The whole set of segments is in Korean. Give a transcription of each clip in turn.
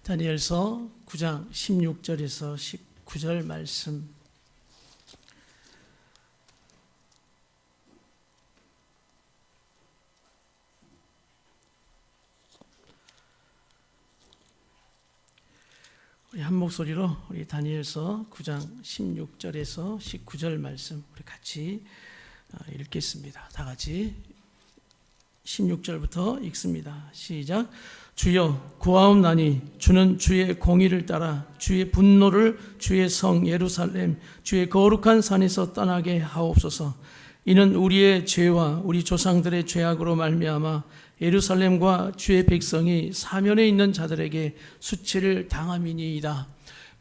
다니엘서 9장 16절에서 19절 말씀. 우리 한 목소리로 우리 다니엘서 9장 16절에서 19절 말씀 우리 같이 읽겠습니다. 다 같이 16절부터 읽습니다. 시작. 주여 구하옵나니 주는 주의 공의를 따라 주의 분노를 주의 성 예루살렘 주의 거룩한 산에서 떠나게 하옵소서. 이는 우리의 죄와 우리 조상들의 죄악으로 말미암아 예루살렘과 주의 백성이 사면에 있는 자들에게 수치를 당함이니이다.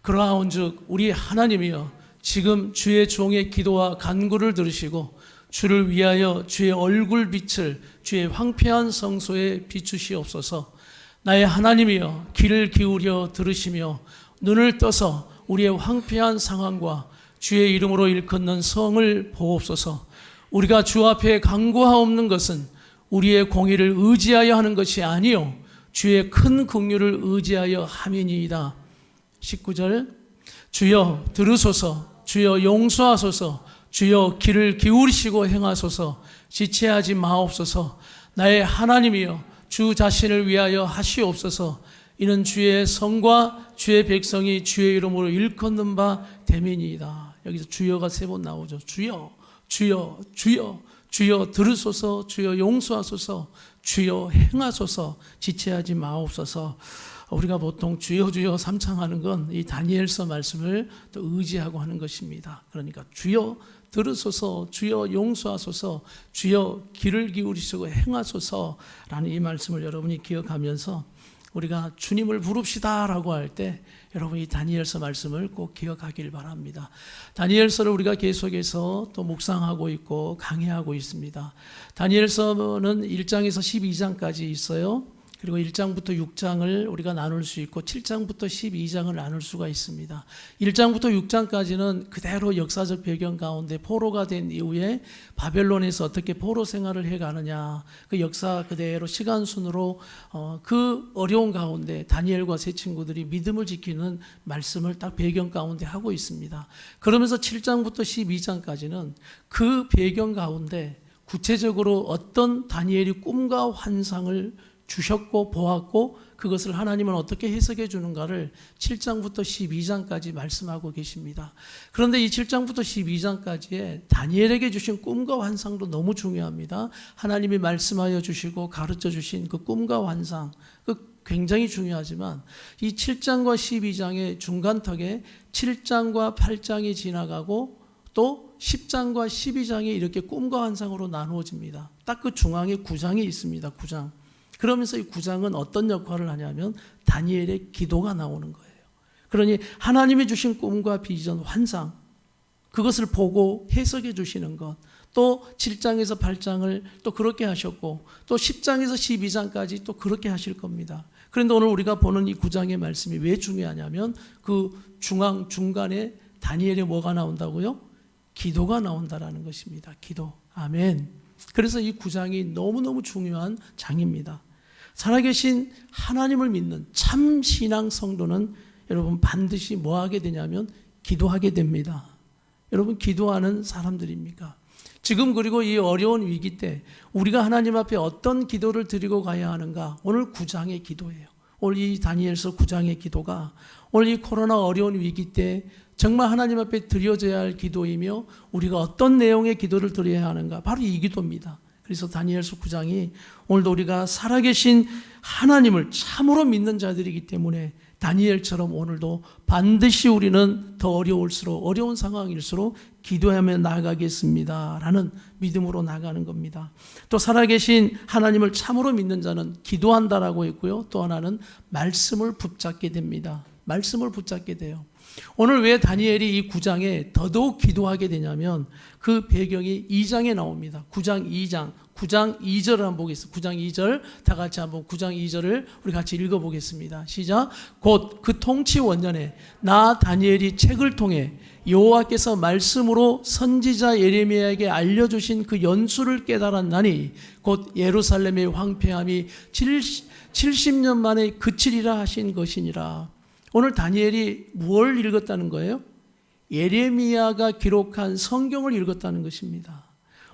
그러하온즉 우리 하나님이여 지금 주의 종의 기도와 간구를 들으시고 주를 위하여 주의 얼굴 빛을 주의 황폐한 성소에 비추시옵소서. 나의 하나님이여 귀를 기울여 들으시며 눈을 떠서 우리의 황폐한 상황과 주의 이름으로 일컫는 성을 보옵소서. 우리가 주 앞에 간구하옵는 것은 우리의 공의를 의지하여 하는 것이 아니요 주의 큰 긍휼을 의지하여 함이니이다. 19절. 주여 들으소서. 주여 용서하소서. 주여 귀를 기울이시고 행하소서. 지체하지 마옵소서. 나의 하나님이여 주 자신을 위하여 하시옵소서. 이는 주의 성과 주의 백성이 주의 이름으로 일컫는 바 됨이니이다. 여기서 주여가 3번 나오죠. 주여 주여 주여 주여 들으소서. 주여 용서하소서. 주여 행하소서. 지체하지 마옵소서. 우리가 보통 주여 주여 삼창하는 건 이 다니엘서 말씀을 또 의지하고 하는 것입니다. 그러니까 주여 들으소서. 주여 용서하소서. 주여 귀를 기울이시고 행하소서라는 이 말씀을 여러분이 기억하면서 우리가 주님을 부릅시다라고 할 때 여러분 이 다니엘서 말씀을 꼭 기억하길 바랍니다. 다니엘서를 우리가 계속해서 또 묵상하고 있고 강해하고 있습니다. 다니엘서는 1장에서 12장까지 있어요. 그리고 1장부터 6장을 우리가 나눌 수 있고 7장부터 12장을 나눌 수가 있습니다. 1장부터 6장까지는 그대로 역사적 배경 가운데 포로가 된 이후에 바벨론에서 어떻게 포로 생활을 해가느냐, 그 역사 그대로 시간 순으로 그 어려운 가운데 다니엘과 세 친구들이 믿음을 지키는 말씀을 딱 배경 가운데 하고 있습니다. 그러면서 7장부터 12장까지는 그 배경 가운데 구체적으로 어떤 다니엘이 꿈과 환상을 주셨고 보았고 그것을 하나님은 어떻게 해석해 주는가를 7장부터 12장까지 말씀하고 계십니다. 그런데 이 7장부터 12장까지의 다니엘에게 주신 꿈과 환상도 너무 중요합니다. 하나님이 말씀하여 주시고 가르쳐 주신 그 꿈과 환상 그 굉장히 중요하지만 이 7장과 12장의 중간턱에 7장과 8장이 지나가고 또 10장과 12장이 이렇게 꿈과 환상으로 나누어집니다. 딱 그 중앙에 9장이 있습니다. 9장. 그러면서 이 9장은 어떤 역할을 하냐면 다니엘의 기도가 나오는 거예요. 그러니 하나님이 주신 꿈과 비전, 환상 그것을 보고 해석해 주시는 것, 또 7장에서 8장을 또 그렇게 하셨고 또 10장에서 12장까지 또 그렇게 하실 겁니다. 그런데 오늘 우리가 보는 이 9장의 말씀이 왜 중요하냐면 그 중간에 다니엘의 뭐가 나온다고요? 기도가 나온다라는 것입니다. 기도. 아멘. 그래서 이 9장이 너무너무 중요한 장입니다. 살아계신 하나님을 믿는 참 신앙 성도는 여러분 반드시 뭐 하게 되냐면 기도하게 됩니다. 여러분 기도하는 사람들입니까? 지금 그리고 이 어려운 위기 때 우리가 하나님 앞에 어떤 기도를 드리고 가야 하는가? 오늘 9장의 기도예요. 오늘 이 다니엘서 9장의 기도가 오늘 이 코로나 어려운 위기 때 정말 하나님 앞에 드려져야 할 기도이며 우리가 어떤 내용의 기도를 드려야 하는가? 바로 이 기도입니다. 그래서 다니엘서 9장이 오늘도 우리가 살아계신 하나님을 참으로 믿는 자들이기 때문에 다니엘처럼 오늘도 반드시 우리는 더 어려운 상황일수록 기도하며 나아가겠습니다 라는 믿음으로 나가는 겁니다. 또 살아계신 하나님을 참으로 믿는 자는 기도한다라고 했고요. 또 하나는 말씀을 붙잡게 됩니다. 말씀을 붙잡게 돼요. 오늘 왜 다니엘이 이 9장에 더더욱 기도하게 되냐면 그 배경이 2장에 나옵니다. 9장 2절을 한번 보겠습니다. 9장 2절 다 같이 한번 9장 2절을 우리 같이 읽어보겠습니다. 시작. 곧 그 통치 원년에 나 다니엘이 책을 통해 여호와께서 말씀으로 선지자 예레미야에게 알려주신 그 연수를 깨달았나니 곧 예루살렘의 황폐함이 70년 만에 그치리라 하신 것이니라. 오늘 다니엘이 무엇을 읽었다는 거예요? 예레미야가 기록한 성경을 읽었다는 것입니다.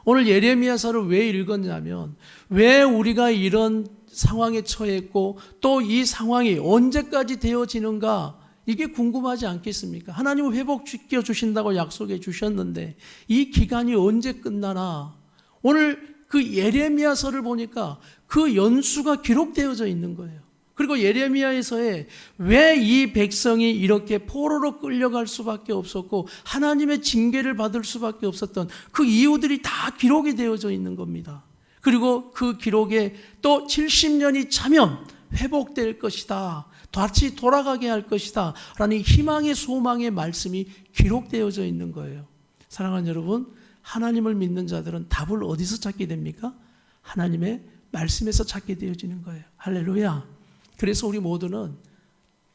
오늘 예레미야서를 왜 읽었냐면, 왜 우리가 이런 상황에 처했고 또 이 상황이 언제까지 되어지는가, 이게 궁금하지 않겠습니까? 하나님은 회복시켜 주신다고 약속해 주셨는데 이 기간이 언제 끝나나. 오늘 그 예레미야서를 보니까 그 연수가 기록되어져 있는 거예요. 그리고 예레미야에서에 왜 이 백성이 이렇게 포로로 끌려갈 수밖에 없었고 하나님의 징계를 받을 수밖에 없었던 그 이유들이 다 기록이 되어져 있는 겁니다. 그리고 그 기록에 또 70년이 차면 회복될 것이다, 다시 돌아가게 할 것이다 라는 희망의 소망의 말씀이 기록되어져 있는 거예요. 사랑하는 여러분, 하나님을 믿는 자들은 답을 어디서 찾게 됩니까? 하나님의 말씀에서 찾게 되어지는 거예요. 할렐루야. 그래서 우리 모두는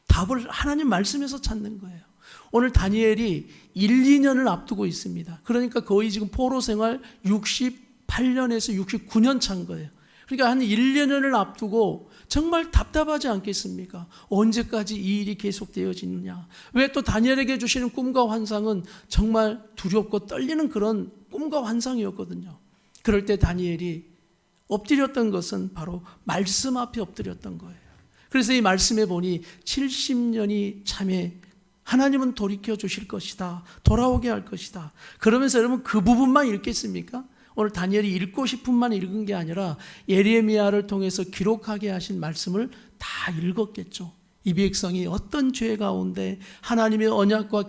답을 하나님 말씀에서 찾는 거예요. 오늘 다니엘이 1, 2년을 앞두고 있습니다. 그러니까 거의 지금 포로 생활 68년에서 69년 차인 거예요. 그러니까 한 1, 2년을 앞두고 정말 답답하지 않겠습니까? 언제까지 이 일이 계속되어지느냐? 왜 또 다니엘에게 주시는 꿈과 환상은 정말 두렵고 떨리는 그런 꿈과 환상이었거든요. 그럴 때 다니엘이 엎드렸던 것은 바로 말씀 앞에 엎드렸던 거예요. 그래서 이 말씀에 보니 70년이 참에 하나님은 돌이켜 주실 것이다, 돌아오게 할 것이다. 그러면서 여러분 그 부분만 읽겠습니까? 오늘 다니엘이 읽고 싶은만 읽은 게 아니라 예레미야를 통해서 기록하게 하신 말씀을 다 읽었겠죠. 이 백성이 어떤 죄 가운데 하나님의 언약과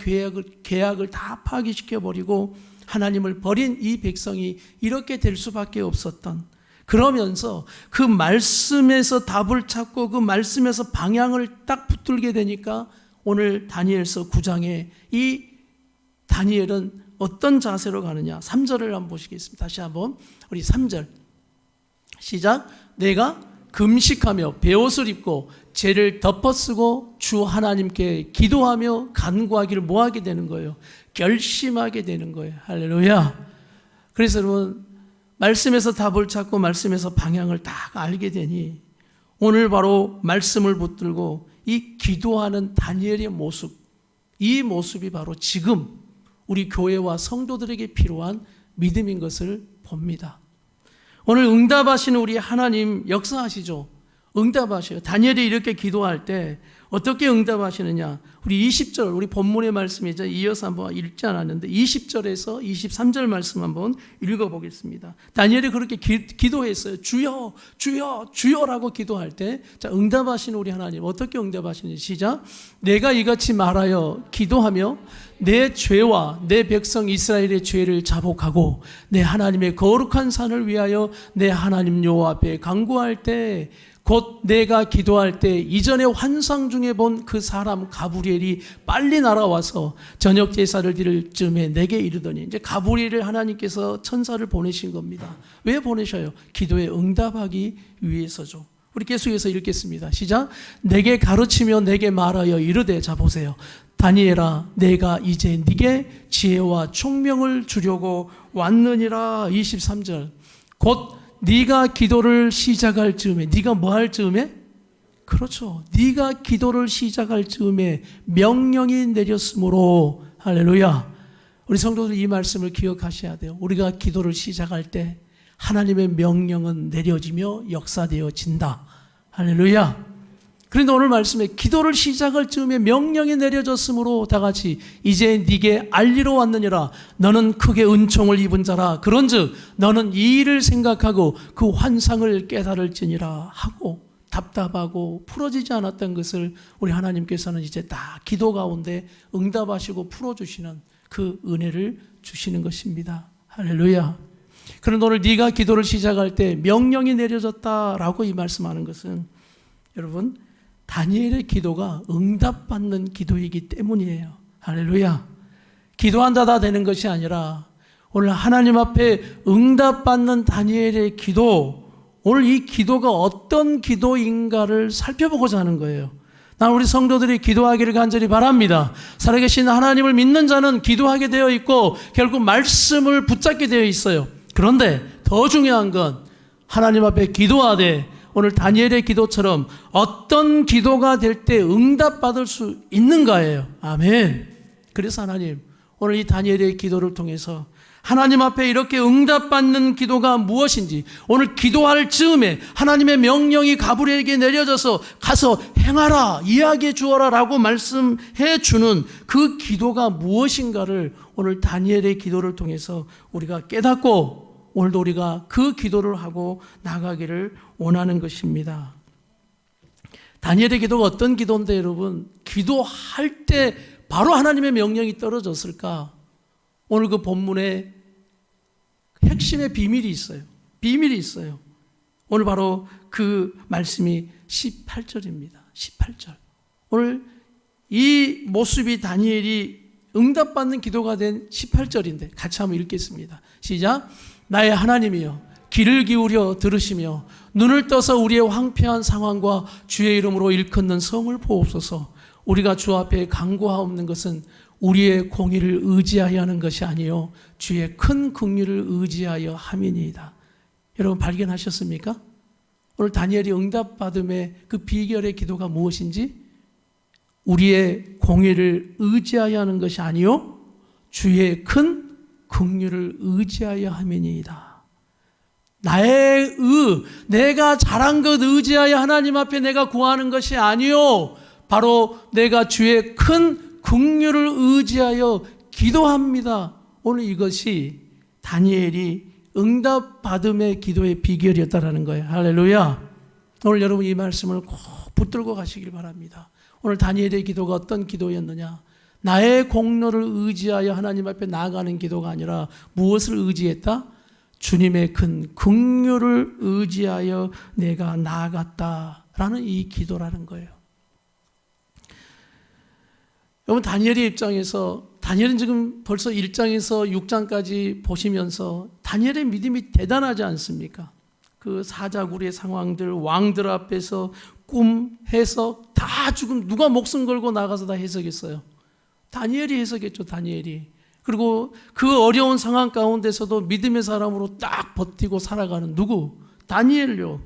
계약을 다 파기시켜버리고 하나님을 버린 이 백성이 이렇게 될 수밖에 없었던, 그러면서 그 말씀에서 답을 찾고 그 말씀에서 방향을 딱 붙들게 되니까 오늘 다니엘서 9장에 이 다니엘은 어떤 자세로 가느냐. 3절을 한번 보시겠습니다. 다시 한번 우리 3절 시작. 내가 금식하며 베옷을 입고 죄를 덮어쓰고 주 하나님께 기도하며 간구하기를 뭐하게 되는 거예요? 결심하게 되는 거예요. 할렐루야. 그래서 여러분 말씀에서 답을 찾고 말씀에서 방향을 딱 알게 되니 오늘 바로 말씀을 붙들고 이 기도하는 다니엘의 모습, 이 모습이 바로 지금 우리 교회와 성도들에게 필요한 믿음인 것을 봅니다. 오늘 응답하시는 우리 하나님 역사하시죠. 응답하셔요. 다니엘이 이렇게 기도할 때 어떻게 응답하시느냐. 우리 20절, 우리 본문의 말씀이죠. 이어서 한번 읽지 않았는데 20절에서 23절 말씀 한번 읽어보겠습니다. 다니엘이 그렇게 기도했어요. 주여, 주여, 주여라고 기도할 때, 자, 응답하시는 우리 하나님 어떻게 응답하시는지 시작. 내가 이같이 말하여 기도하며 내 죄와 내 백성 이스라엘의 죄를 자복하고 내 하나님의 거룩한 산을 위하여 내 하나님 여호와 앞에 간구할 때 곧 내가 기도할 때 이전에 환상 중에 본 그 사람 가브리엘이 빨리 날아와서 저녁 제사를 드릴 즈음에 내게 이르더니, 이제 가브리엘을 하나님께서 천사를 보내신 겁니다. 왜 보내셔요? 기도에 응답하기 위해서죠. 우리 계속해서 읽겠습니다. 시작. 내게 가르치며 내게 말하여 이르되, 자 보세요. 다니엘아, 내가 이제 네게 지혜와 총명을 주려고 왔느니라. 23절. 곧 네가 기도를 시작할 즈음에, 네가 뭐 할 즈음에? 그렇죠. 네가 기도를 시작할 즈음에 명령이 내렸으므로. 할렐루야. 우리 성도들 이 말씀을 기억하셔야 돼요. 우리가 기도를 시작할 때 하나님의 명령은 내려지며 역사되어진다. 할렐루야. 그런데 오늘 말씀에 기도를 시작할 즈음에 명령이 내려졌으므로 다 같이 이제 네게 알리러 왔느니라. 너는 크게 은총을 입은 자라. 그런즉 너는 이 일을 생각하고 그 환상을 깨달을지니라 하고, 답답하고 풀어지지 않았던 것을 우리 하나님께서는 이제 다 기도 가운데 응답하시고 풀어주시는 그 은혜를 주시는 것입니다. 할렐루야. 그런데 오늘 네가 기도를 시작할 때 명령이 내려졌다라고 이 말씀하는 것은 여러분 다니엘의 기도가 응답받는 기도이기 때문이에요. 할렐루야. 기도한다 다 되는 것이 아니라 오늘 하나님 앞에 응답받는 다니엘의 기도, 오늘 이 기도가 어떤 기도인가를 살펴보고자 하는 거예요. 난 우리 성도들이 기도하기를 간절히 바랍니다. 살아계신 하나님을 믿는 자는 기도하게 되어 있고 결국 말씀을 붙잡게 되어 있어요. 그런데 더 중요한 건 하나님 앞에 기도하되 오늘 다니엘의 기도처럼 어떤 기도가 될 때 응답받을 수 있는가예요. 아멘. 그래서 하나님 오늘 이 다니엘의 기도를 통해서 하나님 앞에 이렇게 응답받는 기도가 무엇인지, 오늘 기도할 즈음에 하나님의 명령이 가브리엘에게 내려져서 가서 행하라, 이야기해 주어라 라고 말씀해 주는 그 기도가 무엇인가를 오늘 다니엘의 기도를 통해서 우리가 깨닫고 오늘도 우리가 그 기도를 하고 나가기를 원하는 것입니다. 다니엘의 기도가 어떤 기도인데 여러분, 기도할 때 바로 하나님의 명령이 떨어졌을까? 오늘 그 본문에 핵심의 비밀이 있어요. 비밀이 있어요. 오늘 바로 그 말씀이 18절입니다. 18절. 오늘 이 모습이 다니엘이 응답받는 기도가 된 18절인데 같이 한번 읽겠습니다. 시작. 나의 하나님이여 귀를 기울여 들으시며 눈을 떠서 우리의 황폐한 상황과 주의 이름으로 일컫는 성을 보옵소서. 우리가 주 앞에 간구하옵는 것은 우리의 공의를 의지하여 하는 것이 아니요 주의 큰 긍휼을 의지하여 함이니이다. 여러분 발견하셨습니까? 오늘 다니엘이 응답받음의 그 비결의 기도가 무엇인지, 우리의 공의를 의지하여 하는 것이 아니요 주의 큰 긍휼을 의지하여 함이니이다. 나의 내가 잘한 것 의지하여 하나님 앞에 내가 구하는 것이 아니요 바로 내가 주의 큰 긍휼을 의지하여 기도합니다. 오늘 이것이 다니엘이 응답받음의 기도의 비결이었다라는 거예요. 할렐루야. 오늘 여러분 이 말씀을 꼭 붙들고 가시길 바랍니다. 오늘 다니엘의 기도가 어떤 기도였느냐? 나의 공로를 의지하여 하나님 앞에 나아가는 기도가 아니라 무엇을 의지했다? 주님의 큰 긍휼을 의지하여 내가 나아갔다라는 이 기도라는 거예요. 여러분 다니엘의 입장에서, 다니엘은 지금 벌써 1장에서 6장까지 보시면서 다니엘의 믿음이 대단하지 않습니까? 그 사자구리의 상황들, 왕들 앞에서 꿈, 해석 다 지금 누가 목숨 걸고 나가서 다 해석했어요. 다니엘이 해석했죠. 다니엘이. 그리고 그 어려운 상황 가운데서도 믿음의 사람으로 딱 버티고 살아가는 누구? 다니엘요.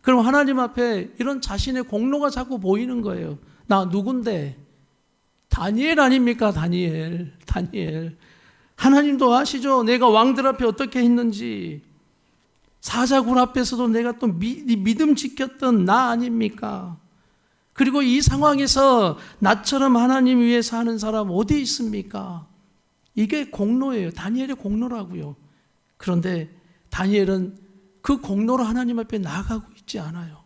그럼 하나님 앞에 이런 자신의 공로가 자꾸 보이는 거예요. 나 누군데? 다니엘 아닙니까? 다니엘. 하나님도 아시죠? 내가 왕들 앞에 어떻게 했는지. 사자굴 앞에서도 내가 또 믿음 지켰던 나 아닙니까? 그리고 이 상황에서 나처럼 하나님 위해 사는 사람 어디 있습니까? 이게 공로예요. 다니엘의 공로라고요. 그런데 다니엘은 그 공로로 하나님 앞에 나아가고 있지 않아요.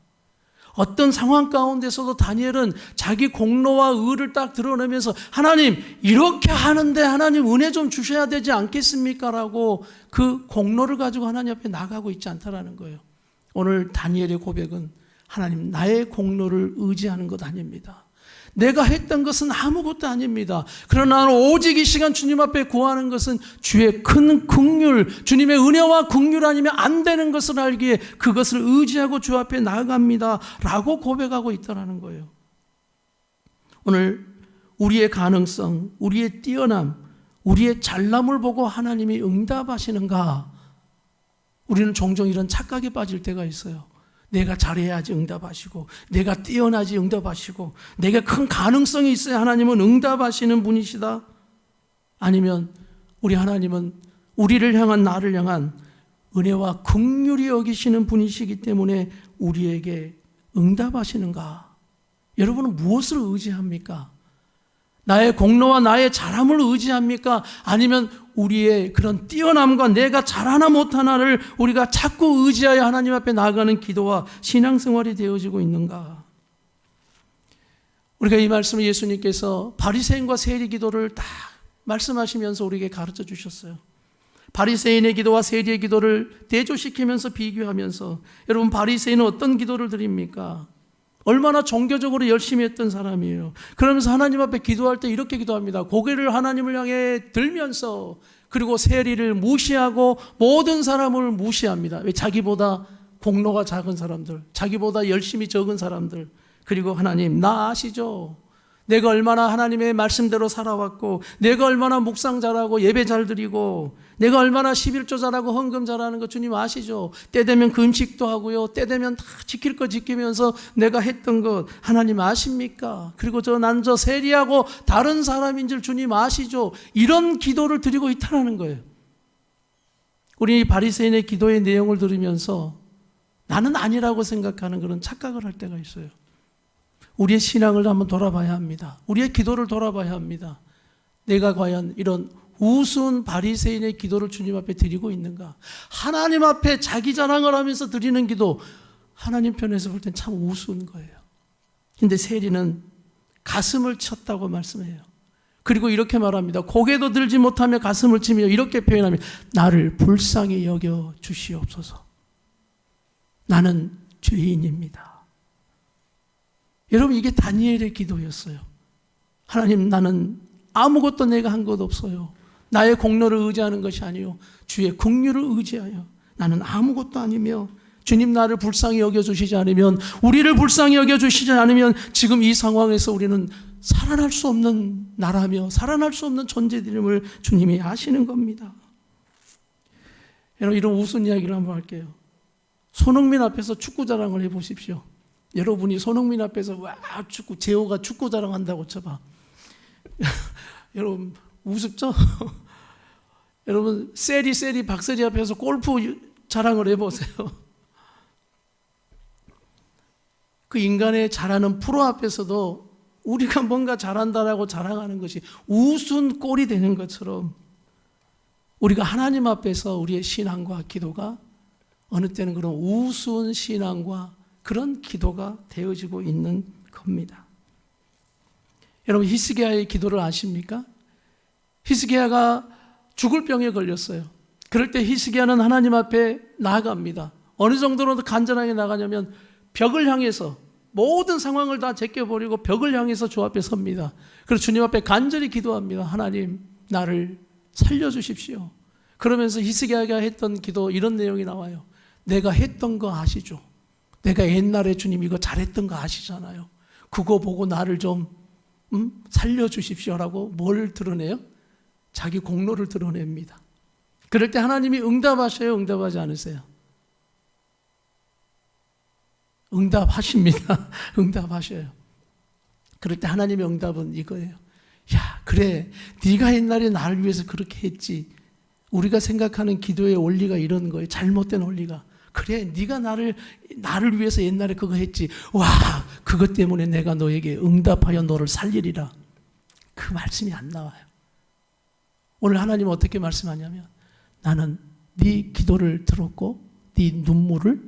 어떤 상황 가운데서도 다니엘은 자기 공로와 의를 딱 드러내면서 하나님 이렇게 하는데 하나님 은혜 좀 주셔야 되지 않겠습니까? 라고 그 공로를 가지고 하나님 앞에 나가고 있지 않다라는 거예요. 오늘 다니엘의 고백은 하나님 나의 공로를 의지하는 것 아닙니다. 내가 했던 것은 아무것도 아닙니다. 그러나 오직 이 시간 주님 앞에 구하는 것은 주의 큰 긍휼, 주님의 은혜와 긍휼 아니면 안 되는 것을 알기에 그것을 의지하고 주 앞에 나아갑니다 라고 고백하고 있다는 거예요. 오늘 우리의 가능성, 우리의 뛰어남, 우리의 잘남을 보고 하나님이 응답하시는가? 우리는 종종 이런 착각에 빠질 때가 있어요. 내가 잘해야지 응답하시고, 내가 뛰어나지 응답하시고, 내가 큰 가능성이 있어야 하나님은 응답하시는 분이시다. 아니면 우리 하나님은 우리를 향한, 나를 향한 은혜와 긍휼히 여기시는 분이시기 때문에 우리에게 응답하시는가? 여러분은 무엇을 의지합니까? 나의 공로와 나의 잘함을 의지합니까? 아니면 우리의 그런 뛰어남과 내가 잘하나 못하나를 우리가 자꾸 의지하여 하나님 앞에 나아가는 기도와 신앙생활이 되어지고 있는가? 우리가 이 말씀을 예수님께서 바리새인과 세리 기도를 다 말씀하시면서 우리에게 가르쳐 주셨어요. 바리새인의 기도와 세리의 기도를 대조시키면서 비교하면서, 여러분 바리새인은 어떤 기도를 드립니까? 얼마나 종교적으로 열심히 했던 사람이에요. 그러면서 하나님 앞에 기도할 때 이렇게 기도합니다. 고개를 하나님을 향해 들면서, 그리고 세리를 무시하고 모든 사람을 무시합니다. 왜? 자기보다 공로가 작은 사람들, 자기보다 열심히 적은 사람들, 그리고 하나님, 나 아시죠? 내가 얼마나 하나님의 말씀대로 살아왔고, 내가 얼마나 묵상 잘하고 예배 잘 드리고, 내가 얼마나 11조 잘하고 헌금 잘하는 거 주님 아시죠? 때 되면 금식도 하고요, 때 되면 다 지킬 거 지키면서 내가 했던 것 하나님 아십니까? 그리고 난 저 세리하고 다른 사람인 줄 주님 아시죠? 이런 기도를 드리고 있다는 거예요. 우리 바리새인의 기도의 내용을 들으면서 나는 아니라고 생각하는 그런 착각을 할 때가 있어요. 우리의 신앙을 한번 돌아봐야 합니다. 우리의 기도를 돌아봐야 합니다. 내가 과연 이런 우스운 바리새인의 기도를 주님 앞에 드리고 있는가? 하나님 앞에 자기 자랑을 하면서 드리는 기도, 하나님 편에서 볼 땐 참 우스운 거예요. 근데 세리는 가슴을 쳤다고 말씀해요. 그리고 이렇게 말합니다. 고개도 들지 못하며 가슴을 치며 이렇게 표현합니다. 나를 불쌍히 여겨 주시옵소서. 나는 죄인입니다. 여러분, 이게 다니엘의 기도였어요. 하나님, 나는 아무것도 내가 한 것 없어요. 나의 공로를 의지하는 것이 아니요 주의 긍휼을 의지하여 나는 아무것도 아니며, 주님 나를 불쌍히 여겨주시지 않으면, 우리를 불쌍히 여겨주시지 않으면 지금 이 상황에서 우리는 살아날 수 없는 나라며 살아날 수 없는 존재됨을 주님이 아시는 겁니다. 여러분, 이런 우스운 이야기를 한번 할게요. 손흥민 앞에서 축구 자랑을 해보십시오. 여러분이 손흥민 앞에서 와 축구, 재호가 축구 자랑한다고 쳐봐. 여러분 우습죠? 여러분 세리 박세리 앞에서 골프 자랑을 해보세요. 그 인간의 잘하는 프로 앞에서도 우리가 뭔가 잘한다라고 자랑하는 것이 우스운 꼴이 되는 것처럼, 우리가 하나님 앞에서 우리의 신앙과 기도가 어느 때는 그런 우스운 신앙과 그런 기도가 되어지고 있는 겁니다. 여러분, 히스기야의 기도를 아십니까? 히스기야가 죽을 병에 걸렸어요. 그럴 때 히스기야는 하나님 앞에 나아갑니다. 어느 정도로 간절하게 나가냐면 벽을 향해서 모든 상황을 다 제껴버리고 벽을 향해서 주 앞에 섭니다. 그래서 주님 앞에 간절히 기도합니다. 하나님, 나를 살려주십시오. 그러면서 히스기야가 했던 기도, 이런 내용이 나와요. 내가 했던 거 아시죠? 내가 옛날에 주님 이거 잘했던 거 아시잖아요. 그거 보고 나를 좀 살려주십시오라고 뭘 드러내요? 자기 공로를 드러냅니다. 그럴 때 하나님이 응답하셔요? 응답하지 않으세요? 응답하십니다. 응답하셔요. 그럴 때 하나님의 응답은 이거예요. 야, 그래, 네가 옛날에 나를 위해서 그렇게 했지. 우리가 생각하는 기도의 원리가 이런 거예요. 잘못된 원리가. 그래, 네가 나를 위해서 옛날에 그거 했지. 와, 그것 때문에 내가 너에게 응답하여 너를 살리리라. 그 말씀이 안 나와요. 오늘 하나님은 어떻게 말씀하냐면, 나는 네 기도를 들었고 네 눈물을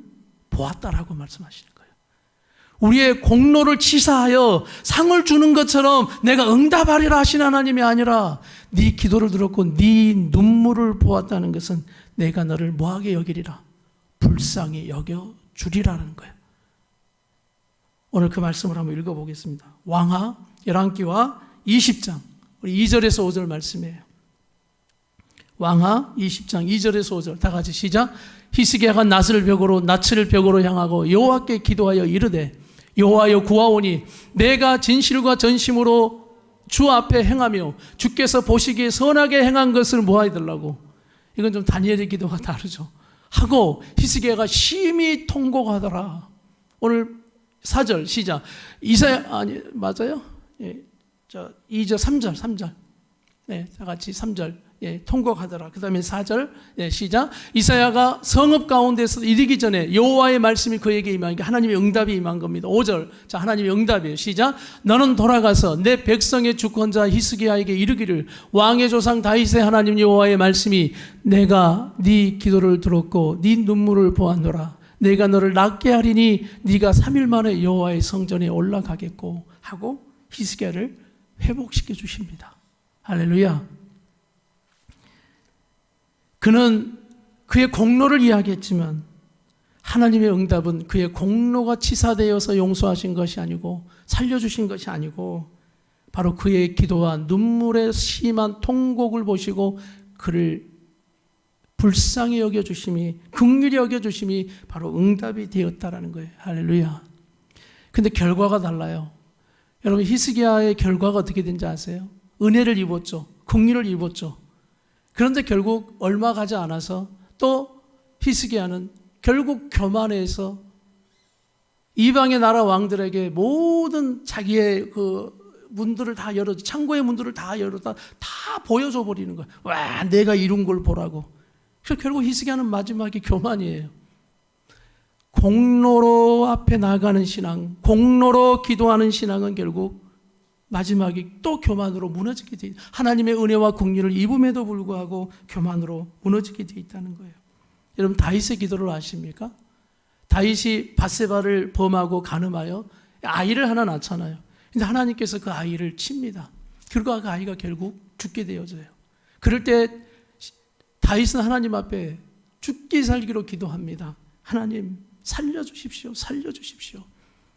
보았다라고 말씀하시는 거예요. 우리의 공로를 치사하여 상을 주는 것처럼 내가 응답하리라 하신 하나님이 아니라, 네 기도를 들었고 네 눈물을 보았다는 것은 내가 너를 뭐하게 여기리라? 불쌍히 여겨주리라는 거예요. 오늘 그 말씀을 한번 읽어보겠습니다. 왕하 열왕기와 20장 우리 2절에서 5절 말씀이에요. 왕하 20장 2절에서 5절 다 같이 시작. 히스기야가 낯을 벽으로 향하고 여호와께 기도하여 이르되, 여호와여 구하오니 내가 진실과 전심으로 주 앞에 행하며 주께서 보시기에 선하게 행한 것을 모아들라고. 이건 좀 다니엘의 기도가 다르죠. 하고 히스기야가 심히 통곡하더라. 오늘 4절 시작. 이사야 아니 맞아요? 예. 자, 2절 3절. 네, 다 같이 3절. 예, 통곡하더라. 그다음에 4절. 예, 시작. 이사야가 성읍 가운데서 이르기 전에 여호와의 말씀이 그에게 임하니까 하나님의 응답이 임한 겁니다. 5절. 자, 하나님의 응답이에요. 시작. 너는 돌아가서 내 백성의 주권자 히스기야에게 이르기를, 왕의 조상 다윗의 하나님 여호와의 말씀이 내가 네 기도를 들었고 네 눈물을 보았노라. 내가 너를 낫게 하리니 네가 3일 만에 여호와의 성전에 올라가겠고 하고 히스기야를 회복시켜 주십니다. 할렐루야. 그는 그의 공로를 이야기했지만 하나님의 응답은 그의 공로가 치사되어서 용서하신 것이 아니고 살려주신 것이 아니고, 바로 그의 기도와 눈물의 심한 통곡을 보시고 그를 불쌍히 여겨주심이, 긍휼히 여겨주심이 바로 응답이 되었다라는 거예요. 할렐루야. 근데 결과가 달라요. 여러분, 히스기야의 결과가 어떻게 된지 아세요? 은혜를 입었죠. 긍휼을 입었죠. 그런데 결국 얼마 가지 않아서 또 히스기야는 결국 교만해서 이방의 나라 왕들에게 모든 자기의 그 문들을 다 열어, 창고의 문들을 다 열어다 다 보여줘 버리는 거예요. 와, 내가 이룬 걸 보라고. 그래서 결국 히스기야는 마지막에 교만이에요. 공로로 앞에 나가는 신앙, 공로로 기도하는 신앙은 결국 마지막에 또 교만으로 무너지게 돼 있다. 하나님의 은혜와 긍휼을 입음에도 불구하고 교만으로 무너지게 돼 있다는 거예요. 여러분, 다윗의 기도를 아십니까? 다윗이 밧세바를 범하고 간음하여 아이를 하나 낳잖아요. 근데 하나님께서 그 아이를 칩니다. 그리고 그 아이가 결국 죽게 되어져요. 그럴 때 다윗은 하나님 앞에 죽기 살기로 기도합니다. 하나님, 살려주십시오. 살려주십시오.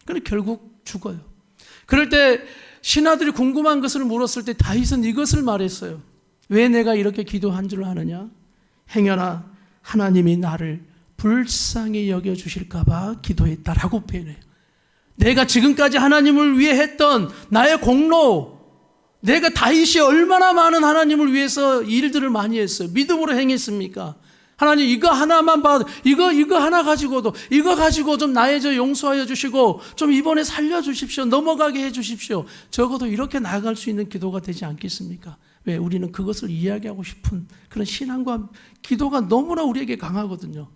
그런데 결국 죽어요. 그럴 때 신하들이 궁금한 것을 물었을 때 다윗은 이것을 말했어요. 왜 내가 이렇게 기도한 줄 아느냐? 행여나 하나님이 나를 불쌍히 여겨주실까 봐 기도했다라고 표현해요. 내가 지금까지 하나님을 위해 했던 나의 공로, 내가 다윗이 얼마나 많은 하나님을 위해서 일들을 많이 했어요. 믿음으로 행했습니까? 하나님, 이거 하나만 봐도, 이거 하나 가지고도, 이거 가지고 좀 나의 저 용서하여 주시고, 좀 이번에 살려주십시오. 넘어가게 해 주십시오. 적어도 이렇게 나아갈 수 있는 기도가 되지 않겠습니까? 왜? 우리는 그것을 이야기하고 싶은 그런 신앙과 기도가 너무나 우리에게 강하거든요.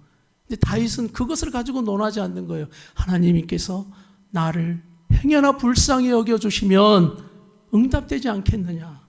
근데 다윗은 그것을 가지고 논하지 않는 거예요. 하나님께서 나를 행여나 불쌍히 여겨주시면 응답되지 않겠느냐.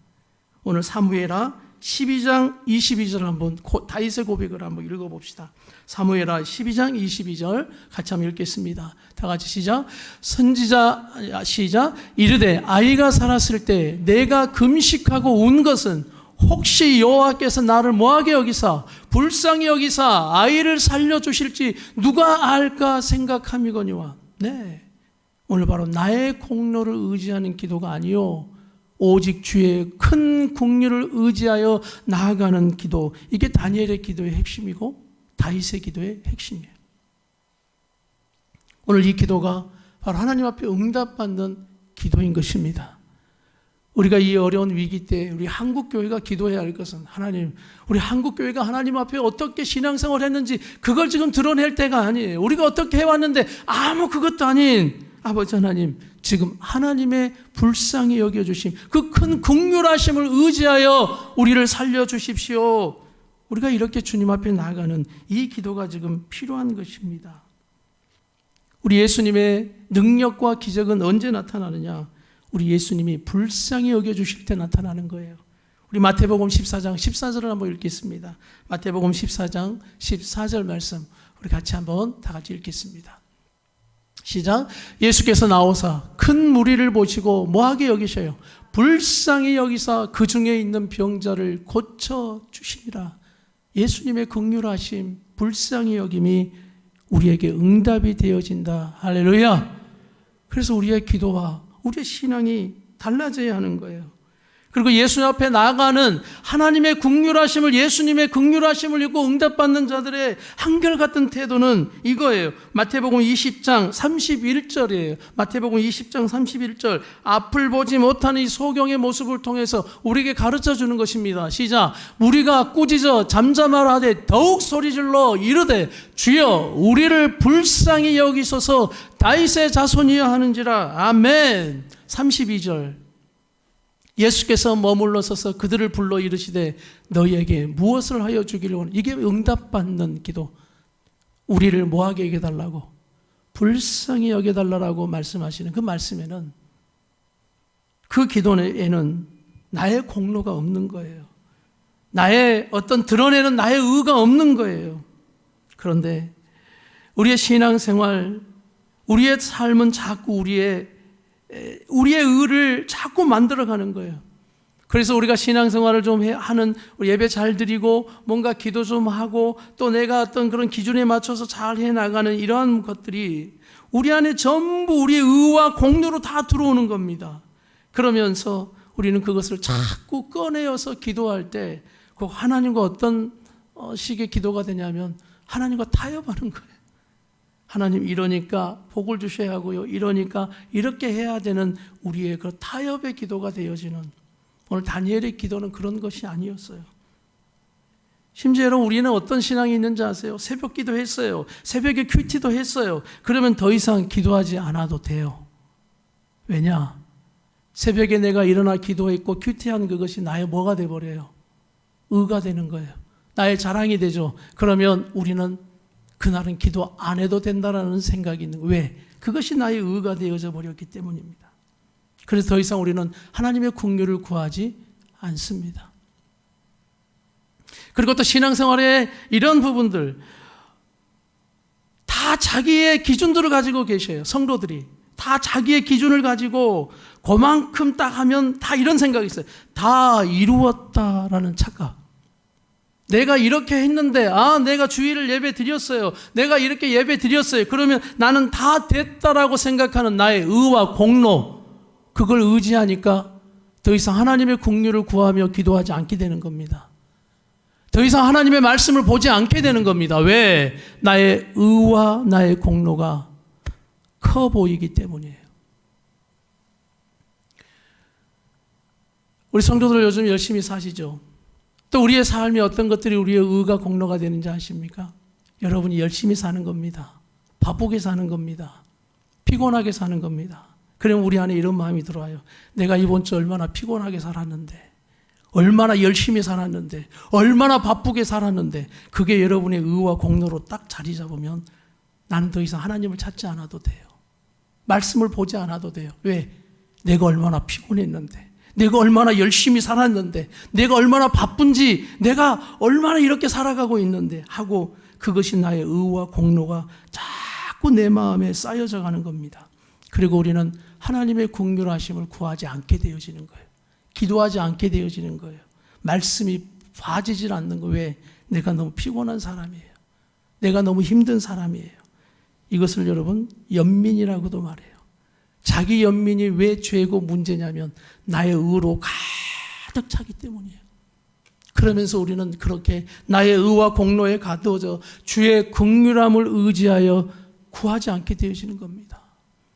오늘 사무엘하 12장 22절 한번 다윗의 고백을 한번 읽어봅시다. 사무엘하 12장 22절 같이 한번 읽겠습니다. 다 같이 시작. 선지자 시작. 이르되 아이가 살았을 때 내가 금식하고 운 것은 혹시 여호와께서 나를 뭐하게 여기사 불쌍히 여기사 아이를 살려주실지 누가 알까 생각함이거니와. 네, 오늘 바로 나의 공로를 의지하는 기도가 아니요 오직 주의 큰 긍휼을 의지하여 나아가는 기도, 이게 다니엘의 기도의 핵심이고 다윗의 기도의 핵심이에요. 오늘 이 기도가 바로 하나님 앞에 응답받는 기도인 것입니다. 우리가 이 어려운 위기 때 우리 한국교회가 기도해야 할 것은, 하나님, 우리 한국교회가 하나님 앞에 어떻게 신앙생활을 했는지 그걸 지금 드러낼 때가 아니에요. 우리가 어떻게 해왔는데 아무 그것도 아닌 아버지 하나님, 지금 하나님의 불쌍히 여겨주심, 그 큰 긍휼하심을 의지하여 우리를 살려주십시오. 우리가 이렇게 주님 앞에 나아가는 이 기도가 지금 필요한 것입니다. 우리 예수님의 능력과 기적은 언제 나타나느냐? 우리 예수님이 불쌍히 여겨주실 때 나타나는 거예요. 우리 마태복음 14장 14절을 한번 읽겠습니다. 마태복음 14장 14절 말씀 우리 같이 한번 다 같이 읽겠습니다. 시작. 예수께서 나오사 큰 무리를 보시고 뭐하게 여기셔요? 불쌍히 여기사 그 중에 있는 병자를 고쳐주시니라. 예수님의 긍휼하심, 불쌍히 여김이 우리에게 응답이 되어진다. 할렐루야. 그래서 우리의 기도와 우리의 신앙이 달라져야 하는 거예요. 그리고 예수님 앞에 나아가는 하나님의 긍휼하심을, 예수님의 긍휼하심을 입고 응답받는 자들의 한결같은 태도는 이거예요. 마태복음 20장 31절이에요. 마태복음 20장 31절. 앞을 보지 못하는 이 소경의 모습을 통해서 우리에게 가르쳐 주는 것입니다. 시작. 우리가 꾸짖어 잠잠하라 하되 더욱 소리질러 이르되 주여 우리를 불쌍히 여기소서 다윗의 자손이여 하는지라. 아멘. 32절. 예수께서 머물러 서서 그들을 불러 이르시되 너희에게 무엇을 하여 주기를 원하노. 이게 응답받는 기도. 우리를 뭐하게 여겨달라고? 불쌍히 여겨달라고 말씀하시는 그 말씀에는, 그 기도에는 나의 공로가 없는 거예요. 나의 어떤 드러내는 나의 의가 없는 거예요. 그런데 우리의 신앙생활, 우리의 삶은 자꾸 우리의 의를 자꾸 만들어가는 거예요. 그래서 우리가 신앙생활을 좀 하는, 예배 잘 드리고 뭔가 기도 좀 하고 또 내가 어떤 그런 기준에 맞춰서 잘 해나가는 이러한 것들이 우리 안에 전부 우리의 의와 공로로 다 들어오는 겁니다. 그러면서 우리는 그것을 자꾸 꺼내어서 기도할 때 그 하나님과 어떤 식의 기도가 되냐면 하나님과 타협하는 거예요. 하나님 이러니까 복을 주셔야 하고요. 이러니까 이렇게 해야 되는 우리의 그 타협의 기도가 되어지는, 오늘 다니엘의 기도는 그런 것이 아니었어요. 심지어 여러분, 우리는 어떤 신앙이 있는지 아세요? 새벽 기도 했어요. 새벽에 큐티도 했어요. 그러면 더 이상 기도하지 않아도 돼요. 왜냐? 새벽에 내가 일어나 기도했고 큐티한 그것이 나의 뭐가 돼버려요? 의가 되는 거예요. 나의 자랑이 되죠. 그러면 우리는 그날은 기도 안 해도 된다라는 생각이 있는 거예요. 왜? 그것이 나의 의가 되어져 버렸기 때문입니다. 그래서 더 이상 우리는 하나님의 긍휼을 구하지 않습니다. 그리고 또 신앙생활의 이런 부분들 다 자기의 기준들을 가지고 계셔요. 성도들이 다 자기의 기준을 가지고 그만큼 딱 하면 다 이런 생각이 있어요. 다 이루었다라는 착각. 내가 이렇게 했는데, 내가 주일을 예배 드렸어요. 내가 이렇게 예배 드렸어요. 그러면 나는 다 됐다라고 생각하는 나의 의와 공로, 그걸 의지하니까 더 이상 하나님의 긍휼을 구하며 기도하지 않게 되는 겁니다. 더 이상 하나님의 말씀을 보지 않게 되는 겁니다. 왜? 나의 의와 나의 공로가 커 보이기 때문이에요. 우리 성도들 요즘 열심히 사시죠? 또 우리의 삶이 어떤 것들이 우리의 의가 공로가 되는지 아십니까? 여러분이 열심히 사는 겁니다. 바쁘게 사는 겁니다. 피곤하게 사는 겁니다. 그러면 우리 안에 이런 마음이 들어와요. 내가 이번 주 얼마나 피곤하게 살았는데, 얼마나 열심히 살았는데, 얼마나 바쁘게 살았는데, 그게 여러분의 의와 공로로 딱 자리 잡으면 나는 더 이상 하나님을 찾지 않아도 돼요. 말씀을 보지 않아도 돼요. 왜? 내가 얼마나 피곤했는데, 내가 얼마나 열심히 살았는데, 내가 얼마나 바쁜지, 내가 얼마나 이렇게 살아가고 있는데 하고, 그것이 나의 의와 공로가 자꾸 내 마음에 쌓여져 가는 겁니다. 그리고 우리는 하나님의 긍휼하심을 구하지 않게 되어지는 거예요. 기도하지 않게 되어지는 거예요. 말씀이 봐지질 않는 거예요. 왜? 내가 너무 피곤한 사람이에요. 내가 너무 힘든 사람이에요. 이것을 여러분 연민이라고도 말해요. 자기 연민이 왜 죄고 문제냐면 나의 의로 가득 차기 때문이에요. 그러면서 우리는 그렇게 나의 의와 공로에 가두어져 주의 긍휼함을 의지하여 구하지 않게 되어지는 겁니다.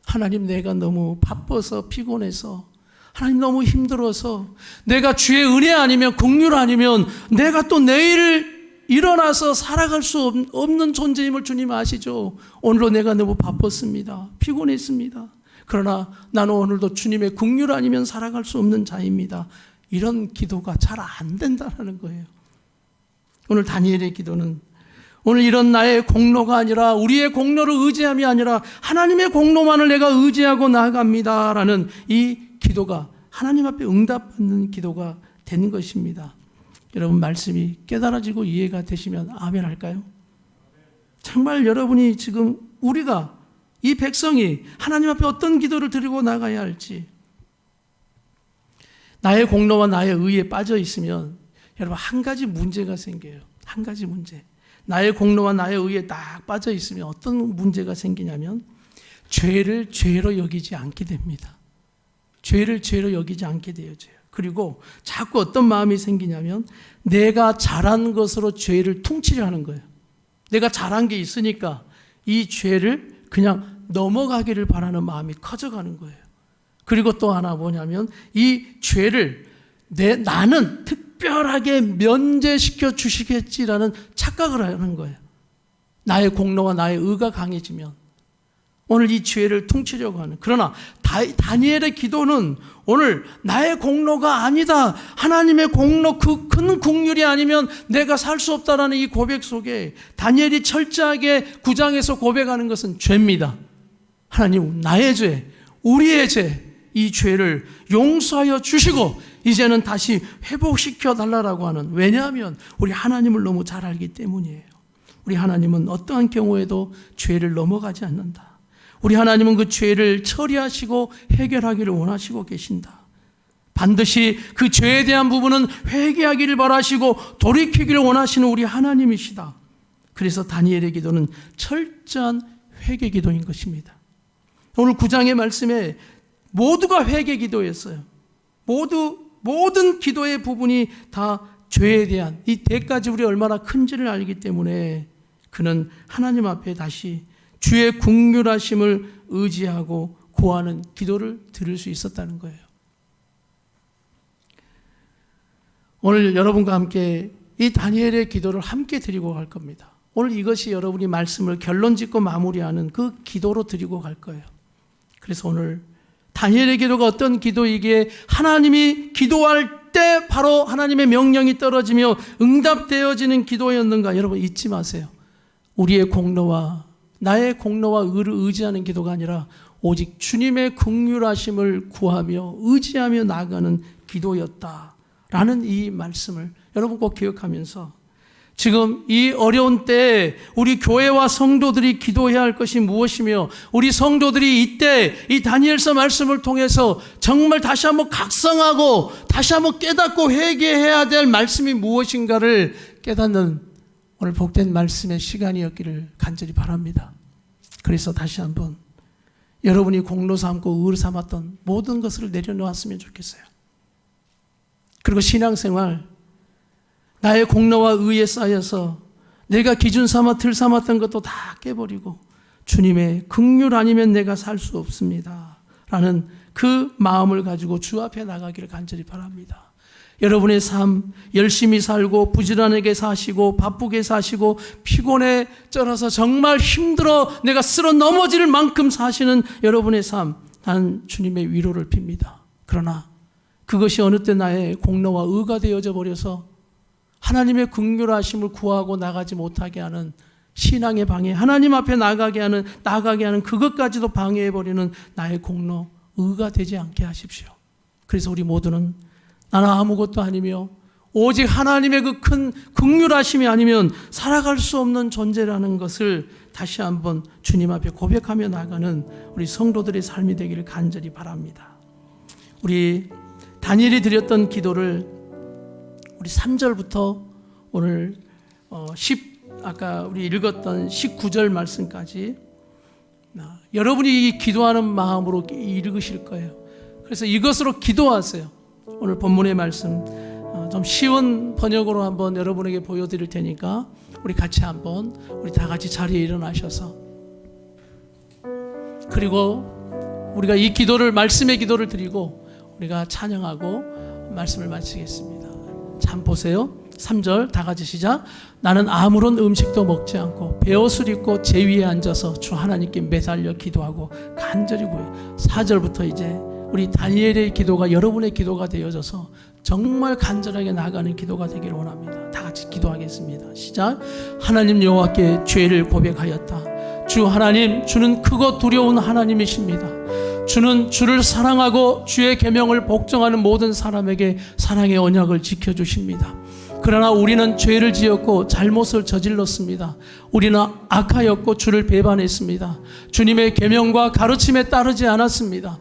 하나님, 내가 너무 바빠서 피곤해서, 하나님 너무 힘들어서, 내가 주의 은혜 아니면 긍휼 아니면 내가 또 내일 일어나서 살아갈 수 없는 존재임을 주님 아시죠? 오늘도 내가 너무 바빴습니다. 피곤했습니다. 그러나 나는 오늘도 주님의 긍휼 아니면 살아갈 수 없는 자입니다. 이런 기도가 잘 안 된다는 거예요. 오늘 다니엘의 기도는 오늘 이런 나의 공로가 아니라, 우리의 공로를 의지함이 아니라 하나님의 공로만을 내가 의지하고 나아갑니다라는 이 기도가 하나님 앞에 응답받는 기도가 되는 것입니다. 여러분, 말씀이 깨달아지고 이해가 되시면 아멘 할까요? 정말 여러분이 지금, 우리가, 이 백성이 하나님 앞에 어떤 기도를 드리고 나가야 할지, 나의 공로와 나의 의에 빠져 있으면 여러분 한 가지 문제가 생겨요. 한 가지 문제. 나의 공로와 나의 의에 딱 빠져 있으면 어떤 문제가 생기냐면 죄를 죄로 여기지 않게 됩니다. 죄를 죄로 여기지 않게 되어져요. 그리고 자꾸 어떤 마음이 생기냐면 내가 잘한 것으로 죄를 퉁치려 하는 거예요. 내가 잘한 게 있으니까 이 죄를 그냥 넘어가기를 바라는 마음이 커져가는 거예요. 그리고 또 하나 뭐냐면 이 죄를 나는 특별하게 면제시켜 주시겠지라는 착각을 하는 거예요. 나의 공로와 나의 의가 강해지면 오늘 이 죄를 퉁치려고 하는. 그러나 다니엘의 기도는 오늘 나의 공로가 아니다, 하나님의 공로, 그 큰 긍휼이 아니면 내가 살 수 없다라는 이 고백 속에 다니엘이 철저하게 9장에서 고백하는 것은 죄입니다. 하나님, 나의 죄, 우리의 죄, 이 죄를 용서하여 주시고 이제는 다시 회복시켜 달라고 하는. 왜냐하면 우리 하나님을 너무 잘 알기 때문이에요. 우리 하나님은 어떠한 경우에도 죄를 넘어가지 않는다. 우리 하나님은 그 죄를 처리하시고 해결하기를 원하시고 계신다. 반드시 그 죄에 대한 부분은 회개하기를 바라시고 돌이키기를 원하시는 우리 하나님이시다. 그래서 다니엘의 기도는 철저한 회개 기도인 것입니다. 오늘 9장의 말씀에 모두가 회개 기도였어요. 모든 기도의 부분이 다 죄에 대한 이 대가지불이 얼마나 큰지를 알기 때문에 그는 하나님 앞에 다시 주의 긍휼하심을 의지하고 구하는 기도를 드릴 수 있었다는 거예요. 오늘 여러분과 함께 이 다니엘의 기도를 함께 드리고 갈 겁니다. 오늘 이것이 여러분이 말씀을 결론 짓고 마무리하는 그 기도로 드리고 갈 거예요. 그래서 오늘 다니엘의 기도가 어떤 기도이기에 하나님이 기도할 때 바로 하나님의 명령이 떨어지며 응답되어지는 기도였는가, 여러분 잊지 마세요. 우리의 공로와 나의 공로와 의를 의지하는 기도가 아니라 오직 주님의 긍휼하심을 구하며 의지하며 나아가는 기도였다라는 이 말씀을 여러분 꼭 기억하면서, 지금 이 어려운 때에 우리 교회와 성도들이 기도해야 할 것이 무엇이며, 우리 성도들이 이때 이 다니엘서 말씀을 통해서 정말 다시 한번 각성하고 다시 한번 깨닫고 회개해야 될 말씀이 무엇인가를 깨닫는 오늘 복된 말씀의 시간이었기를 간절히 바랍니다. 그래서 다시 한번 여러분이 공로 삼고 의 삼았던 모든 것을 내려놓았으면 좋겠어요. 그리고 신앙생활, 나의 공로와 의에 쌓여서 내가 기준 삼아 틀 삼았던 것도 다 깨버리고 주님의 긍휼 아니면 내가 살 수 없습니다 라는 그 마음을 가지고 주 앞에 나가기를 간절히 바랍니다. 여러분의 삶, 열심히 살고 부지런하게 사시고 바쁘게 사시고 피곤에 쩔어서 정말 힘들어 내가 쓰러 넘어질 만큼 사시는 여러분의 삶, 나는 주님의 위로를 빕니다. 그러나 그것이 어느 때 나의 공로와 의가 되어져 버려서 하나님의 긍휼하심을 구하고 나가지 못하게 하는 신앙의 방해, 하나님 앞에 나가게 하는 그것까지도 방해해버리는 나의 공로, 의가 되지 않게 하십시오. 그래서 우리 모두는 나는 아무것도 아니며 오직 하나님의 그 큰 긍휼하심이 아니면 살아갈 수 없는 존재라는 것을 다시 한번 주님 앞에 고백하며 나가는 우리 성도들의 삶이 되기를 간절히 바랍니다. 우리 다니엘이 드렸던 기도를 우리 3절부터 오늘 아까 우리 읽었던 19절 말씀까지 여러분이 기도하는 마음으로 읽으실 거예요. 그래서 이것으로 기도하세요. 오늘 본문의 말씀 좀 쉬운 번역으로 한번 여러분에게 보여드릴 테니까 우리 같이 한번 우리 다 같이 자리에 일어나셔서, 그리고 우리가 이 기도를, 말씀의 기도를 드리고 우리가 찬양하고 말씀을 마치겠습니다. 참 보세요. 3절 다 같이 시작. 나는 아무런 음식도 먹지 않고 베옷을 입고 제 위에 앉아서 주 하나님께 매달려 기도하고 간절히 구해요. 4절부터 이제 우리 다니엘의 기도가 여러분의 기도가 되어져서 정말 간절하게 나아가는 기도가 되기를 원합니다. 다 같이 기도하겠습니다. 시작. 하나님 여호와께 죄를 고백하였다. 주 하나님, 주는 크고 두려운 하나님이십니다. 주는 주를 사랑하고 주의 계명을 복종하는 모든 사람에게 사랑의 언약을 지켜주십니다. 그러나 우리는 죄를 지었고 잘못을 저질렀습니다. 우리는 악하였고 주를 배반했습니다. 주님의 계명과 가르침에 따르지 않았습니다.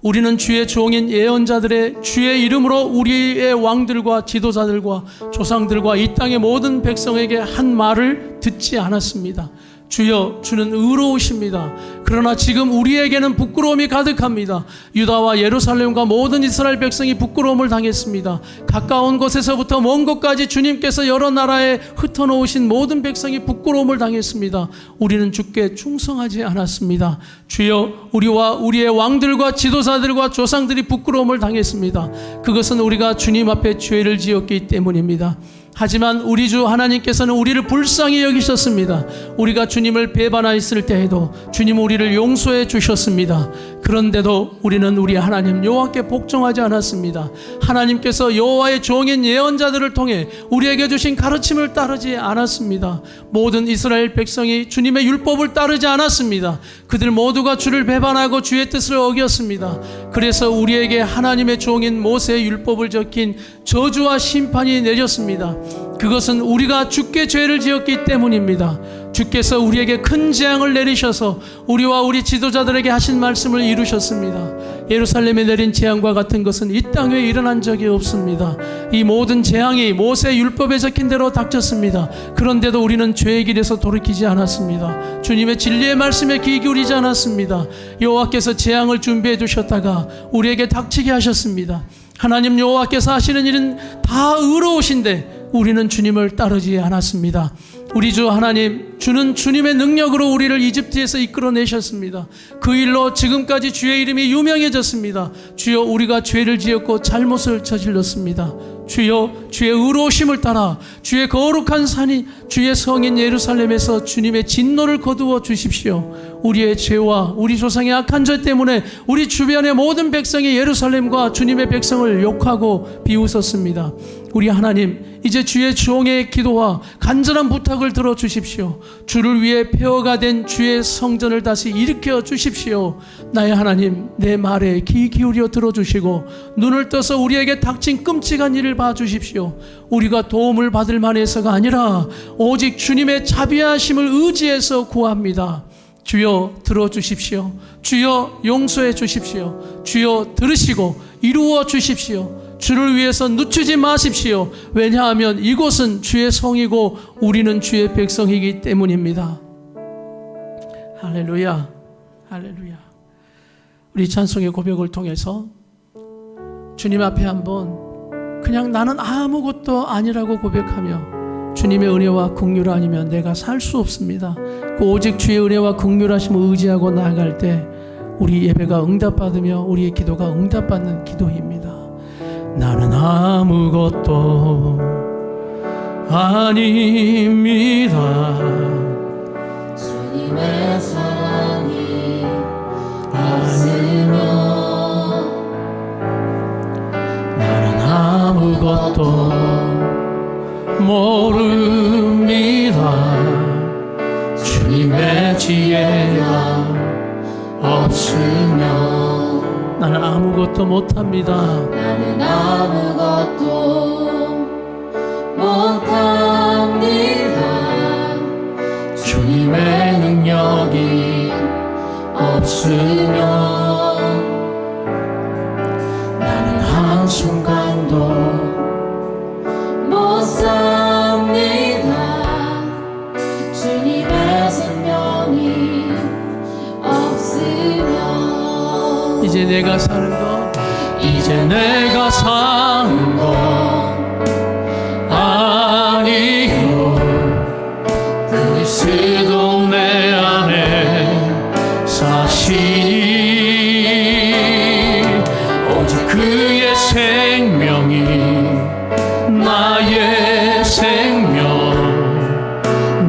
우리는 주의 종인 예언자들의 주의 이름으로 우리의 왕들과 지도자들과 조상들과 이 땅의 모든 백성에게 한 말을 듣지 않았습니다. 주여, 주는 의로우십니다. 그러나 지금 우리에게는 부끄러움이 가득합니다. 유다와 예루살렘과 모든 이스라엘 백성이 부끄러움을 당했습니다. 가까운 곳에서부터 먼 곳까지 주님께서 여러 나라에 흩어놓으신 모든 백성이 부끄러움을 당했습니다. 우리는 주께 충성하지 않았습니다. 주여, 우리와 우리의 왕들과 지도자들과 조상들이 부끄러움을 당했습니다. 그것은 우리가 주님 앞에 죄를 지었기 때문입니다. 하지만 우리 주 하나님께서는 우리를 불쌍히 여기셨습니다. 우리가 주님을 배반하였을 때에도 주님 우리를 용서해 주셨습니다. 그런데도 우리는 우리 하나님 여호와께 복종하지 않았습니다. 하나님께서 여호와의 종인 예언자들을 통해 우리에게 주신 가르침을 따르지 않았습니다. 모든 이스라엘 백성이 주님의 율법을 따르지 않았습니다. 그들 모두가 주를 배반하고 주의 뜻을 어겼습니다. 그래서 우리에게 하나님의 종인 모세의 율법을 적힌 저주와 심판이 내렸습니다. 그것은 우리가 주께 죄를 지었기 때문입니다. 주께서 우리에게 큰 재앙을 내리셔서 우리와 우리 지도자들에게 하신 말씀을 이루셨습니다. 예루살렘에 내린 재앙과 같은 것은 이 땅에 일어난 적이 없습니다. 이 모든 재앙이 모세의 율법에 적힌 대로 닥쳤습니다. 그런데도 우리는 죄의 길에서 돌이키지 않았습니다. 주님의 진리의 말씀에 귀 기울이지 않았습니다. 여호와께서 재앙을 준비해 두셨다가 우리에게 닥치게 하셨습니다. 하나님 여호와께서 하시는 일은 다 의로우신데 우리는 주님을 따르지 않았습니다. 우리 주 하나님, 주는 주님의 능력으로 우리를 이집트에서 이끌어내셨습니다. 그 일로 지금까지 주의 이름이 유명해졌습니다. 주여, 우리가 죄를 지었고 잘못을 저질렀습니다. 주여, 주의 의로우심을 따라 주의 거룩한 산이 주의 성인 예루살렘에서 주님의 진노를 거두어 주십시오. 우리의 죄와 우리 조상의 악한 죄 때문에 우리 주변의 모든 백성이 예루살렘과 주님의 백성을 욕하고 비웃었습니다. 우리 하나님, 이제 주의 종의 기도와 간절한 부탁을 들어주십시오. 주를 위해 폐허가 된 주의 성전을 다시 일으켜 주십시오. 나의 하나님, 내 말에 귀 기울여 들어주시고 눈을 떠서 우리에게 닥친 끔찍한 일을 봐주십시오. 우리가 도움을 받을 만해서가 아니라 오직 주님의 자비하심을 의지해서 구합니다. 주여, 들어주십시오. 주여, 용서해 주십시오. 주여, 들으시고 이루어 주십시오. 주를 위해서 늦추지 마십시오. 왜냐하면 이곳은 주의 성이고 우리는 주의 백성이기 때문입니다. 할렐루야, 할렐루야. 우리 찬송의 고백을 통해서 주님 앞에 한번 그냥 나는 아무것도 아니라고 고백하며 주님의 은혜와 긍휼 아니면 내가 살 수 없습니다. 오직 주의 은혜와 긍휼하심을 의지하고 나아갈 때 우리 예배가 응답받으며 우리의 기도가 응답받는 기도입니다. 나는 아무것도 아닙니다. 주님의 사랑이 있으며 나는 아무것도 모릅니다. 주님의 지혜가 없으며 나는 아무것도 못합니다. 나는 아무것도 못합니다. 주님의 능력이 없으며 나는 한순간도 못 삽니다. 주님의 생명이 없으면 이제 내가 사는 것, 이제 내가 사는 것 아니요, 그리스도 내 안에 사시니 오직 그의 생명이 나의 생명,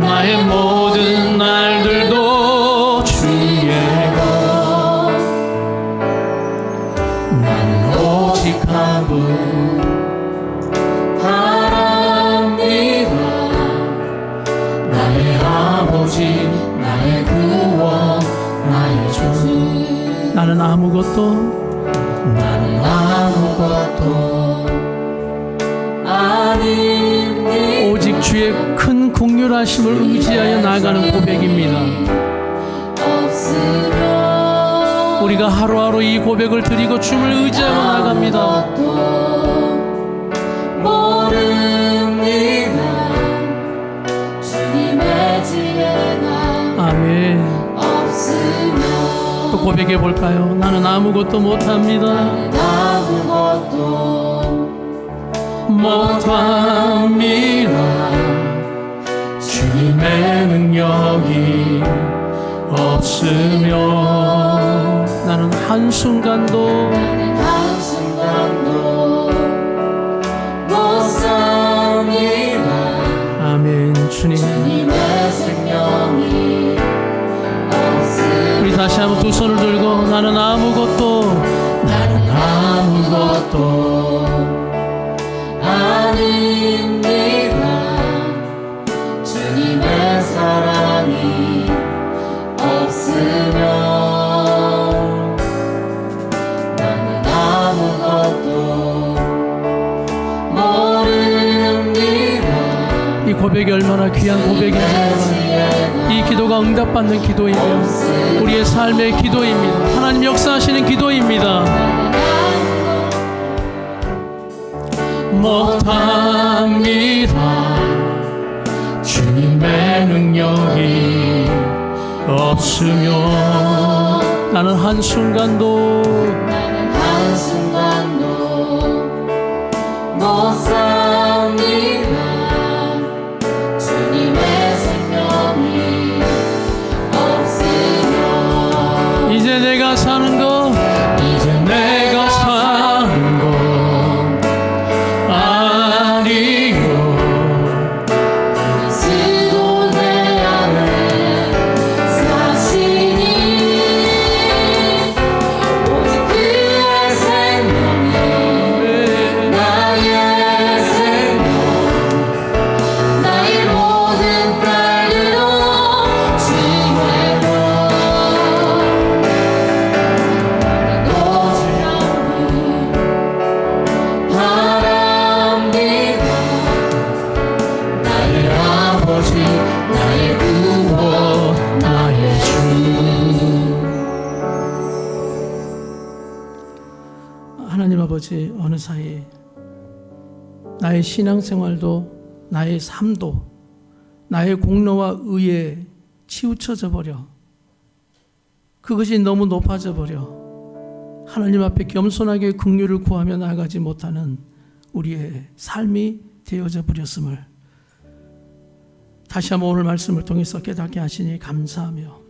나의 모든 날들도 주의 것. 나는 오직 한 분 바랍니다. 나의 아버지, 나의 구원, 나의 주. 나는 아무것도 아닙니다. 오직 주의 큰 긍휼하심을 의지하여 나아가는 고백입니다. 없으면 우리가 하루하루 이 고백을 드리고 주님을 의지하고 나아갑니다. 모릅니다. 주님의 지혜가 아멘. 없으면 또 고백해 볼까요? 나는 아무것도 못합니다. 아무것도 못합니다. 주님의 능력이 없으며 나는 한순간도 못 삽니다. 아멘. 주님, 주님의 생명이 없으면 우리 다시 한번 두 손을 들고 나는 아무것도 아닙니다. 주님의 사랑이 없으면 나는 아무것도 모릅니다. 이 고백이 얼마나 귀한 고백인지 몰라요. 이 기도가 응답받는 기도이며 우리의 삶의 기도입니다. 하나님 역사하시는 기도입니다. 못합니다. 주님의 능력이 없으며 나는 한순간도 못 삽니다. 주님의 것이 어느 사이에 나의 신앙생활도 나의 삶도 나의 공로와 의에 치우쳐져 버려 그것이 너무 높아져 버려 하나님 앞에 겸손하게 긍휼을 구하며 나아가지 못하는 우리의 삶이 되어져 버렸음을 다시 한번 오늘 말씀을 통해서 깨닫게 하시니 감사하며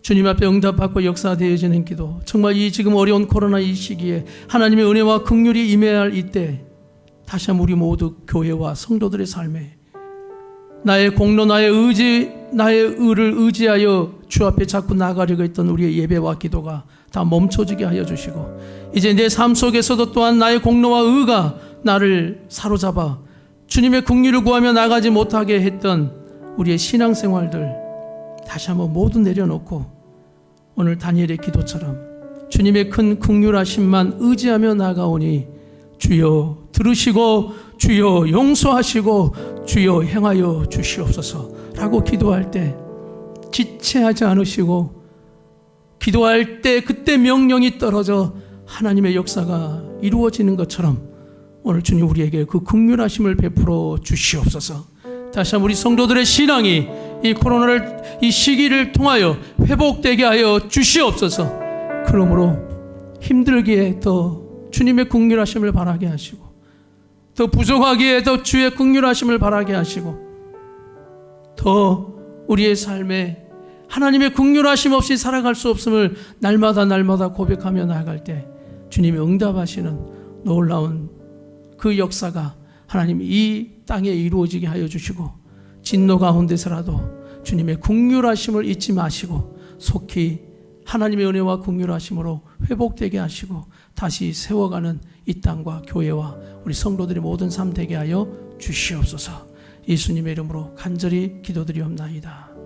주님 앞에 응답받고 역사되어지는 기도 정말 이 지금 어려운 코로나 이 시기에 하나님의 은혜와 긍휼이 임해야 할 이때 다시 한번 우리 모두 교회와 성도들의 삶에 나의 공로 나의 의지 나의 의를 의지하여 주 앞에 자꾸 나가려고 했던 우리의 예배와 기도가 다 멈춰지게 하여 주시고 이제 내 삶 속에서도 또한 나의 공로와 의가 나를 사로잡아 주님의 긍휼을 구하며 나가지 못하게 했던 우리의 신앙생활들 다시 한번 모두 내려놓고 오늘 다니엘의 기도처럼 주님의 큰 긍휼하심만 의지하며 나가오니 주여 들으시고 주여 용서하시고 주여 행하여 주시옵소서라고 기도할 때 지체하지 않으시고 기도할 때 그때 명령이 떨어져 하나님의 역사가 이루어지는 것처럼 오늘 주님 우리에게 그 긍휼하심을 베풀어 주시옵소서. 다시 한번 우리 성도들의 신앙이 이 코로나를 이 시기를 통하여 회복되게 하여 주시옵소서. 그러므로 힘들기에 더 주님의 긍휼하심을 바라게 하시고 더 부족하기에 더 주의 긍휼하심을 바라게 하시고 더 우리의 삶에 하나님의 긍휼하심 없이 살아갈 수 없음을 날마다 고백하며 나아갈 때 주님이 응답하시는 놀라운 그 역사가 하나님 이 땅에 이루어지게 하여 주시고 진노 가운데서라도 주님의 긍휼하심을 잊지 마시고 속히 하나님의 은혜와 긍휼하심으로 회복되게 하시고 다시 세워가는 이 땅과 교회와 우리 성도들의 모든 삶 되게 하여 주시옵소서. 예수님의 이름으로 간절히 기도드리옵나이다.